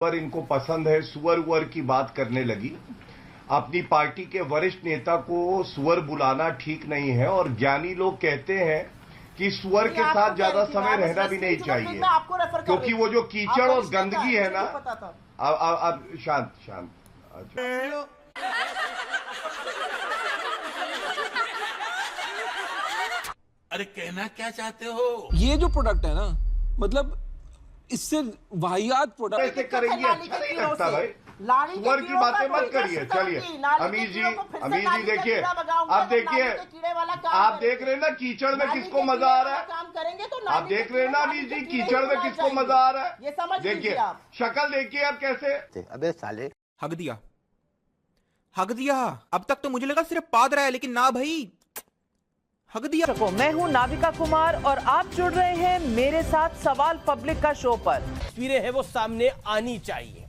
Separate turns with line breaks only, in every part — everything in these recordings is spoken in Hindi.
पर इनको पसंद है, सुअर वुअर की बात करने लगी। अपनी पार्टी के वरिष्ठ नेता को सुअर बुलाना ठीक नहीं है और ज्ञानी लोग कहते हैं कि सुअर के साथ ज्यादा समय रहना भी नहीं चाहिए, क्योंकि वो जो कीचड़ और गंदगी है ना। अब शांत शांत। अच्छा,
अरे कहना क्या चाहते हो?
ये जो प्रोडक्ट है ना, मतलब इससे वाहियात प्रोडक्ट
ऐसे करेंगे अच्छा नहीं लगता भाई। सुअर की बातें मत करिए। चलिए अमीर जी देखिए, आप देख रहे हैं ना कीचड़ में किसको मजा आ रहा है। आप देख रहे हैं ना अमीर जी, कीचड़ में किसको मजा आ रहा है। देखिए शक्ल देखिए आप कैसे।
अबे साले
हक दिया, हक दिया। अब तक तो मुझे लगा सिर्फ पाद रहा है, लेकिन ना भाई, हक दिया।
मैं हूं नाविका कुमार और आप जुड़ रहे हैं मेरे साथ सवाल पब्लिक का शो पर।
तस्वीरें हैं वो सामने आनी चाहिए।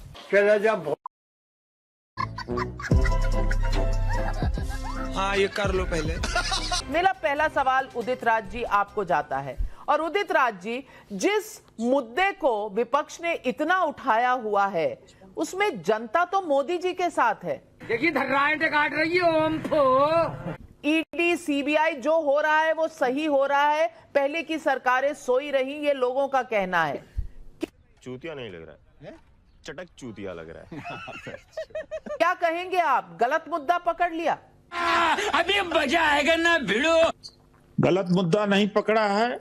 हाँ ये कर लो पहले।
मेरा पहला सवाल उदित राज जी आपको जाता है। और उदित राज जी, जिस मुद्दे को विपक्ष ने इतना उठाया हुआ है उसमें जनता तो मोदी जी के साथ है।
देखिए धर्राएं काट रही है ओम को।
ईडी सीबीआई जो हो रहा है वो सही हो रहा है, पहले की सरकारें सोई रही, ये लोगों का कहना है।
चूतिया नहीं लग रहा है, चटक चूतिया लग रहा है।
क्या कहेंगे आप, गलत मुद्दा पकड़ लिया?
अभी मजा आएगा ना भिड़ो।
गलत मुद्दा नहीं पकड़ा है,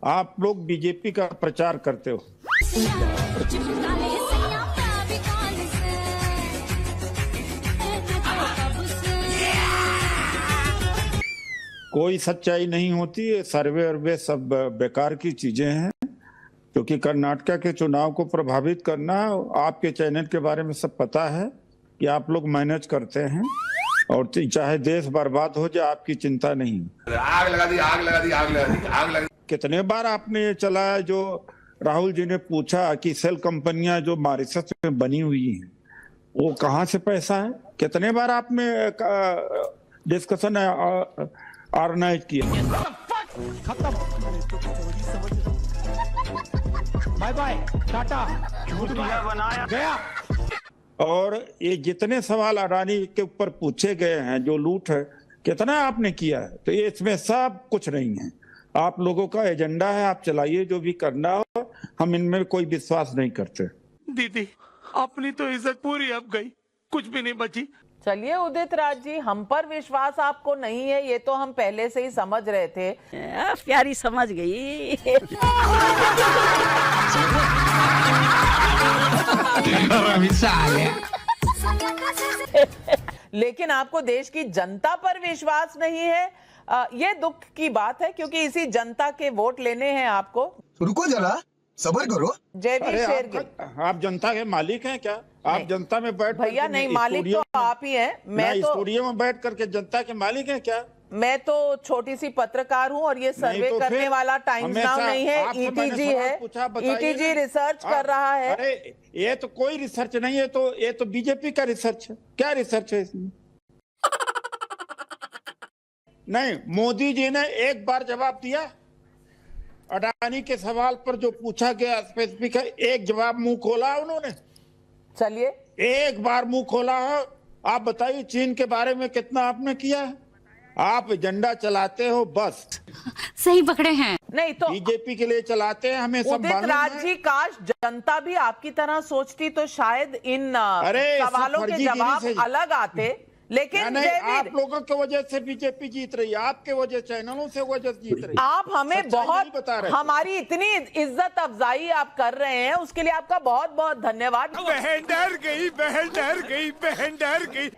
आप लोग बीजेपी का प्रचार करते हो। कोई सच्चाई नहीं होती है, सर्वे वर्वे सब बेकार की चीजें हैं, क्योंकि कर्नाटक के चुनाव को प्रभावित करना आपके चैनल के बारे में सब पता है कि आप लोग मैनेज करते हैं, और चाहे देश बर्बाद हो जाए आपकी चिंता नहीं।
आग लगा दी, आग लगा दी, आग लगा दी, आग लगा दी।
कितने बार आपने ये चलाया जो राहुल जी ने पूछा कि सेल कंपनियां जो मॉरिशस में बनी हुई हैं वो कहाँ से पैसा है, कितने बार आपने डिस्कशन ऑर्गेनाइज किया।
खत्म, बाय बाय, टाटा, बनाया गया।
और ये जितने सवाल अडानी के ऊपर पूछे गए हैं, जो लूट है कितना आपने किया है, तो ये इसमें सब कुछ नहीं है। आप लोगों का एजेंडा है, आप चलाइए जो भी करना हो, हम इनमें कोई विश्वास नहीं करते।
दीदी अपनी तो इज्जत पूरी अब गई, कुछ भी नहीं बची।
चलिए उदित राज जी, हम पर विश्वास आपको नहीं है ये तो हम पहले से ही समझ रहे थे।
प्यारी समझ गई।
लेकिन आपको देश की जनता पर विश्वास नहीं है, ये दुख की बात है, क्योंकि इसी जनता के वोट लेने हैं आपको।
रुको जरा, सब्र करो।
जयवीर शेरगिल,
आप जनता के मालिक हैं क्या? आप जनता में बैठ
भैया नहीं, मालिक तो आप ही हैं। मैं तो स्टूडियो
में बैठ करके जनता के मालिक हैं क्या?
मैं तो छोटी सी पत्रकार हूं और ये सर्वे तो करने वाला टाइम्स नाउ नहीं है, ईटीजी है। ईटीजी रिसर्च कर रहा है।
अरे ये तो कोई रिसर्च नहीं है, ये तो बीजेपी का रिसर्च है। क्या रिसर्च है इसमें? नहीं, मोदी जी ने एक बार जवाब दिया अडानी के सवाल पर जो पूछा गया स्पेसिफिक है, एक जवाब मुंह खोला उन्होंने।
चलिए
एक बार मुंह खोला है। आप बताइए चीन के बारे में कितना आपने किया है? आप एजेंडा चलाते हो बस।
सही पकड़े हैं।
नहीं तो
बीजेपी के लिए चलाते हैं, हमें सब
उदित राज जी, काश जनता भी आपकी तरह सोचती तो शायद इन सवालों के जवाब अलग आते। लेकिन
नहीं, आप लोगों की वजह से बीजेपी जीत रही है, आपके वजह चैनलों से वजह जीत रही है।
आप हमें बहुत, हमारी इतनी इज्जत अफजाई आप कर रहे हैं, उसके लिए आपका बहुत बहुत धन्यवाद।
बहन डर गई, बहन डर गई, बहन डर गई।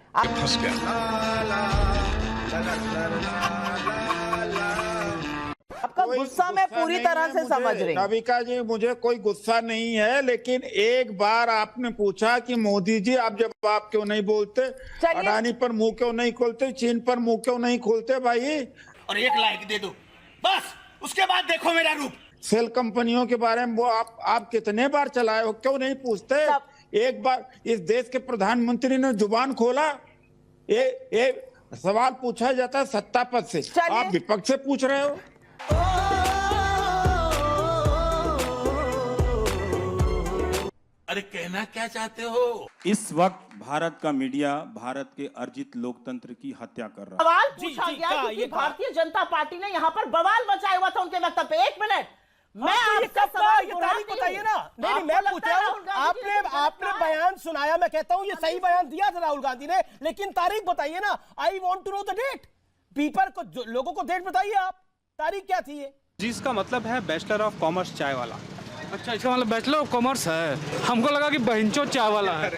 आपका गुस्सा मैं पूरी तरह से समझ रही हूँ।
नाविका जी, मुझे कोई गुस्सा नहीं है, लेकिन एक बार आपने पूछा कि मोदी जी आप जवाब क्यों नहीं बोलते, अडानी पर मुंह क्यों नहीं खोलते, चीन पर मुंह क्यों नहीं खोलते भाई?
और एक लाइक दे दो बस, उसके बाद देखो मेरा रूप।
सेल कंपनियों के बारे में वो आप कितने बार चलाए हो, क्यों नहीं पूछते? एक बार इस देश के प्रधानमंत्री ने जुबान खोला, ये सवाल पूछा जाता है सत्ता पद से, आप विपक्ष से पूछ रहे हो।
अरे कहना क्या चाहते हो?
इस वक्त भारत का मीडिया भारत के अर्जित लोकतंत्र की हत्या कर रहा है।
सवाल पूछा गया क्योंकि भारतीय जनता पार्टी ने यहाँ पर बवाल मचाया हुआ था उनके वक्तव्य पे। एक मिनट, मैं आपका सवाल
तारीख बताइए ना। नहीं, मैं पूछा आपने बयान सुनाया, मैं कहता हूँ ये सही बयान दिया था राहुल गांधी ने, लेकिन तारीख बताइए ना। I want to know the date. People को, लोगों को डेट बताइए आप, तारीख क्या थी ये?
जिसका मतलब है बैचलर ऑफ कॉमर्स चाय वाला।
अच्छा, इसका मतलब बैचलर ऑफ कॉमर्स है। हमको लगा कि बहनचोद चाय वाला है।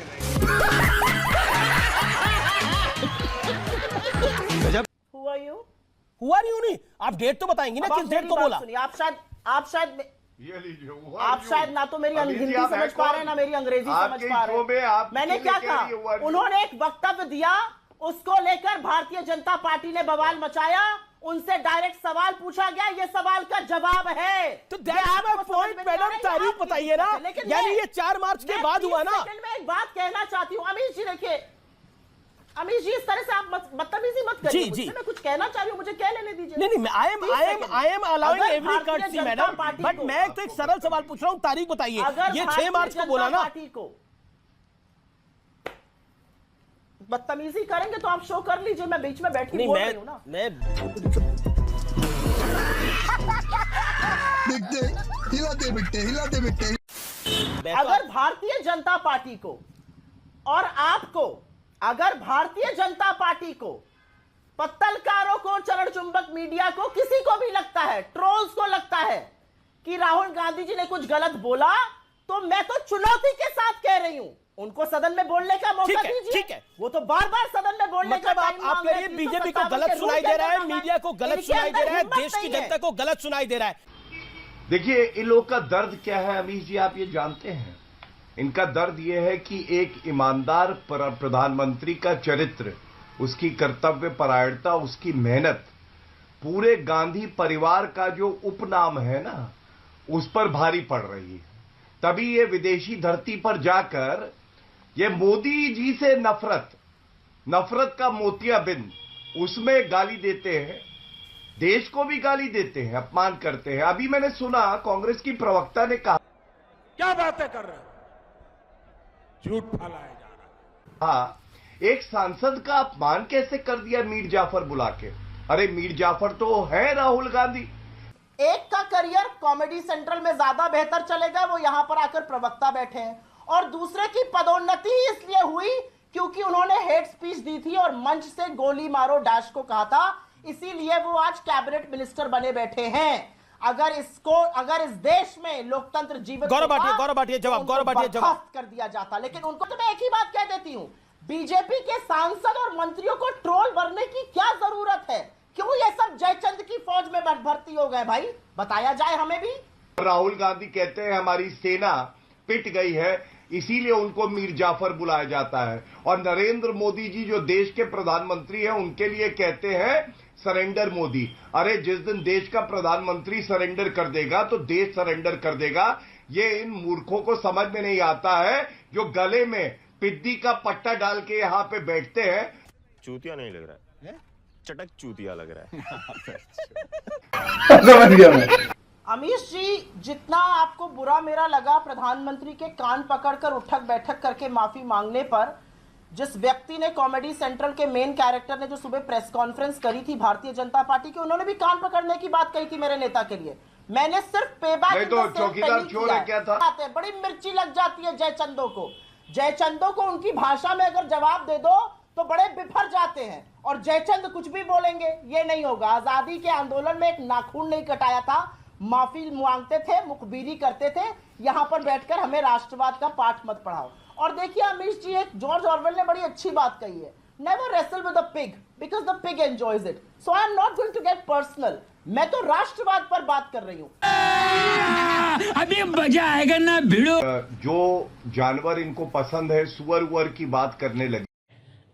हुआ नहीं, आप डेट तो बताएंगे ना, किस डेट को बोला?
आप शायद ना तो मेरी हिंदी समझ पा रहे हैं ना मेरी अंग्रेजी समझ पा रहे हैं। मैंने क्या कहा? उन्होंने एक वक्तव्य दिया, उसको लेकर भारतीय जनता पार्टी ने बवाल मचाया, उनसे डायरेक्ट सवाल पूछा गया, ये सवाल का जवाब है।
तो पॉइंट मैडम, तारीख बताइए ना। यानी ये 4 मार्च के बाद हुआ ना।
मैं एक बात कहना चाहती हूँ अमीश जी, देखिए अमीश जी, इस तरह से आप बदतमीजी मत करिए। जी, मैं कुछ कहना चाह रही हूँ, मुझे कह लेने दीजिए।
नहीं, I am allowing every courtesy madam, but मैं तो एक सरल सवाल पूछ रहा हूँ, तारीख बताइए। ये 6 मार्च को बोला ना।
बदतमीजी करेंगे तो आप शो कर लीजिए, मैं बीच में बैठी बोल रही हूँ ना।
हिलाते बिकते।
अगर भारतीय जनता पार्टी को और आपको, अगर भारतीय जनता पार्टी को, पत्तलकारों को, चरण चुंबक मीडिया को, किसी को भी लगता है, ट्रोल्स को लगता है कि राहुल गांधी जी ने कुछ गलत बोला, तो मैं तो चुनौती के साथ कह रही हूं, उनको सदन में बोलने का मौका दीजिए।
ठीक है,
वो तो बार बार सदन में बोलने
मतलब
का
आप कह रही है बीजेपी को गलत सुनाई दे रहा है, मीडिया को गलत सुनाई दे रहा है, देश की जनता को गलत सुनाई दे रहा है।
देखिए, इन लोग का दर्द क्या है अमीश जी, आप ये जानते हैं? इनका दर्द यह है कि एक ईमानदार प्रधानमंत्री का चरित्र, उसकी कर्तव्य परायणता, उसकी मेहनत, पूरे गांधी परिवार का जो उपनाम है ना, उस पर भारी पड़ रही है। तभी ये विदेशी धरती पर जाकर ये मोदी जी से नफरत का मोतियाबिंद, उसमें गाली देते हैं, देश को भी गाली देते हैं, अपमान करते हैं। अभी मैंने सुना कांग्रेस की प्रवक्ता ने कहा,
क्या बातें कर रहे हो? झूठ फैलाया जा रहा है।
हाँ, एक सांसद का अपमान कैसे कर दिया मीर जाफर बुला के? अरे मीर जाफर तो है राहुल गांधी।
एक का करियर कॉमेडी सेंट्रल में ज्यादा बेहतर चलेगा, वो यहां पर आकर प्रवक्ता बैठे हैं, और दूसरे की पदोन्नति इसलिए हुई क्योंकि उन्होंने हेट स्पीच दी थी और मंच से गोली मारो डैश को कहा था, इसीलिए वो आज कैबिनेट मिनिस्टर बने बैठे हैं। अगर इस देश में लोकतंत्र जीवित
गौरव भाटिया जवाब
कर दिया जाता। लेकिन उनको तो मैं एक ही बात कह देती हूं, बीजेपी के सांसद और मंत्रियों को ट्रोल भरने की क्या जरूरत है? क्यों ये सब जयचंद की फौज में भर्ती हो गए भाई? बताया जाए हमें भी।
राहुल गांधी कहते हैं हमारी सेना पिट गई है, इसीलिए उनको मीर जाफर बुलाया जाता है, और नरेंद्र मोदी जी जो देश के प्रधानमंत्री हैं उनके लिए कहते हैं सरेंडर मोदी। अरे जिस दिन देश का प्रधानमंत्री सरेंडर कर देगा तो देश सरेंडर कर देगा। ये इन मूर्खों को समझ में नहीं आता है जो गले में पिद्दी का पट्टा डाल के यहाँ पे बैठते हैं।
चूतिया नहीं लग रहा है, चटक चूतिया लग रहा है।
समझ गया मैं।
अमीश जी, जितना आपको बुरा मेरा लगा प्रधानमंत्री के कान पकड़कर उठक बैठक करके माफी मांगने पर, जिस व्यक्ति ने कॉमेडी सेंट्रल के मेन कैरेक्टर ने जो सुबह प्रेस कॉन्फ्रेंस करी थी भारतीय जनता पार्टी की, उन्होंने भी कान पकड़ने की बात कही थी मेरे नेता के लिए। मैंने सिर्फ पेबैक
तो चौकीदार चोर है क्या था?
बड़ी मिर्ची लग जाती है जयचंदों को उनकी भाषा में अगर जवाब दे दो तो बड़े बिफर जाते हैं, और जयचंद कुछ भी बोलेंगे, ये नहीं होगा। आजादी के आंदोलन में एक नाखून नहीं कटाया था, माफी मांगते थे, मुखबिरी करते थे, यहां पर बैठकर हमें राष्ट्रवाद का पाठ मत पढ़ाओ। और देखिए अमीश जी, एक जॉर्ज ऑरवेल ने बड़ी अच्छी बात कही है, never wrestle with the pig because the pig enjoys it, so I am not going to get personal. मैं तो राष्ट्रवाद पर बात कर रही हूँ।
अभी मजा आएगा ना भिड़ो।
जो जानवर इनको पसंद है, सुअर उअर की बात करने लगी।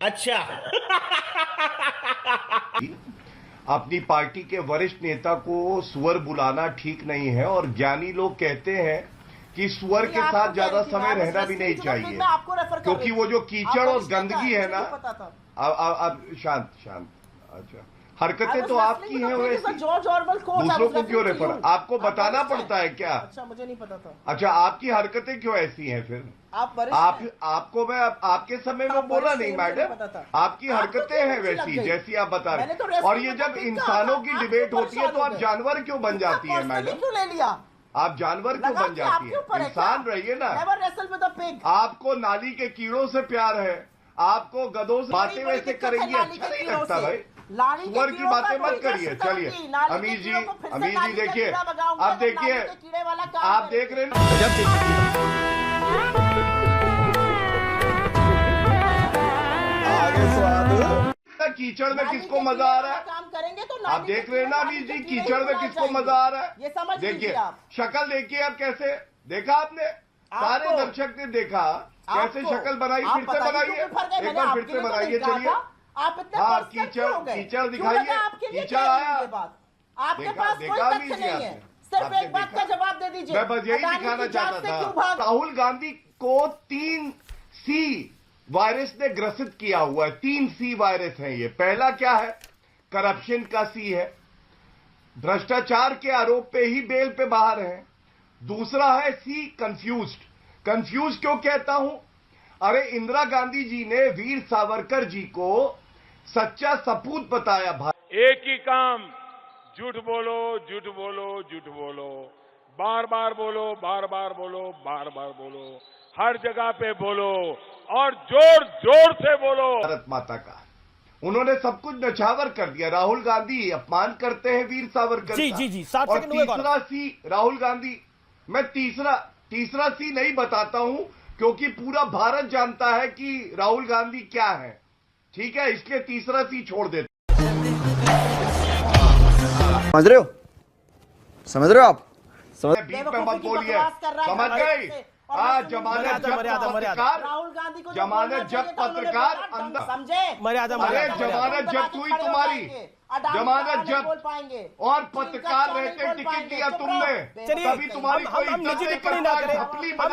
अच्छा।
अपनी पार्टी के वरिष्ठ नेता को सुअर बुलाना ठीक नहीं है, और ज्ञानी लोग कहते हैं कि सुअर के साथ ज्यादा समय रहना भी नहीं चाहिए, क्योंकि वो जो कीचड़ और गंदगी है ना। अब शांत। अच्छा, हरकतें तो आपकी हैं वैसी,
जॉर्ज ऑरवेल कोट,
दूसरों को क्यों रेफर? आपको बताना पड़ता है क्या?
अच्छा, मुझे नहीं पता था।
अच्छा, आपकी हरकतें क्यों ऐसी हैं फिर?
आप
आपको मैं आपके समय में बोला नहीं मैडम, आपकी हरकतें हैं वैसी जैसी आप बता रहे हैं। और ये जब इंसानों की डिबेट होती है तो आप जानवर क्यों बन जाती है मैडम?
क्यों ले लिया?
आप जानवर क्यों बन जाती है? इंसान रहिए ना। आपको नाली के कीड़ों से प्यार है, आपको गधों से बातें वैसे करेंगे अच्छा नहीं लगता भाई। सुअर की बातें मत करिए। चलिए अमीर जी देखिए, अब देखिए, आप देख रहे हैं कीचड़ में किसको मजा आ रहा है?
काम करेंगे तो
आप देख रहे हैं ना अमीर जी, कीचड़ में किसको मजा आ रहा है?
ये समझ
देखिए,
लीजिए आप।
शक्ल देखिए अब कैसे देखा आपने, सारे दर्शक ने देखा कैसे शक्ल बनाई। फिर से बनाइए, एक बार फिर से बनाइए। चलिए, हाँ, कीचड़ दिखाइए, कीचड़ आया।
आपके पास कोई तथ्य नहीं है, सिर्फ एक बात का जवाब दे दीजिए।
मैं बस यही दिखाना चाहता था। राहुल गांधी को 3C वायरस ने ग्रसित किया हुआ है। 3C वायरस है ये। पहला क्या है? करप्शन का C है, भ्रष्टाचार के आरोप पे ही बेल पे बाहर है। दूसरा है C, कंफ्यूज्ड। कंफ्यूज क्यों कहता हूं? अरे इंदिरा गांधी जी ने वीर सावरकर जी को सच्चा सपूत बताया भाई।
एक ही काम, झूठ बोलो, झूठ बोलो, झूठ बोलो, बार बार बोलो, बार बार बोलो, बार बार बोलो, हर जगह पे बोलो और जोर जोर से बोलो
भारत माता का। उन्होंने सब कुछ नछावर कर दिया। राहुल गांधी अपमान करते हैं वीर सावरकर
जी,
का।
जी, जी, 7
और
सेकंड हुए
तीसरा C, राहुल गांधी। मैं तीसरा C नहीं बताता हूं क्योंकि पूरा भारत जानता है कि राहुल गांधी क्या है, ठीक है? इसलिए तीसरा C छोड़ देते।
समझ रहे हो आप?
बीच में मत बोलिए, समझ गई? हाँ, जमानत जब पत्रकार, जमानत जब पत्रकार अंदर,
समझे?
अरे जमानत जब हुई तुम्हारी, जमानत जब और पत्रकार रहते टिकट दिया तुमने, तभी तुम्हारी कोई इज्जत नहीं करता, ढपली बना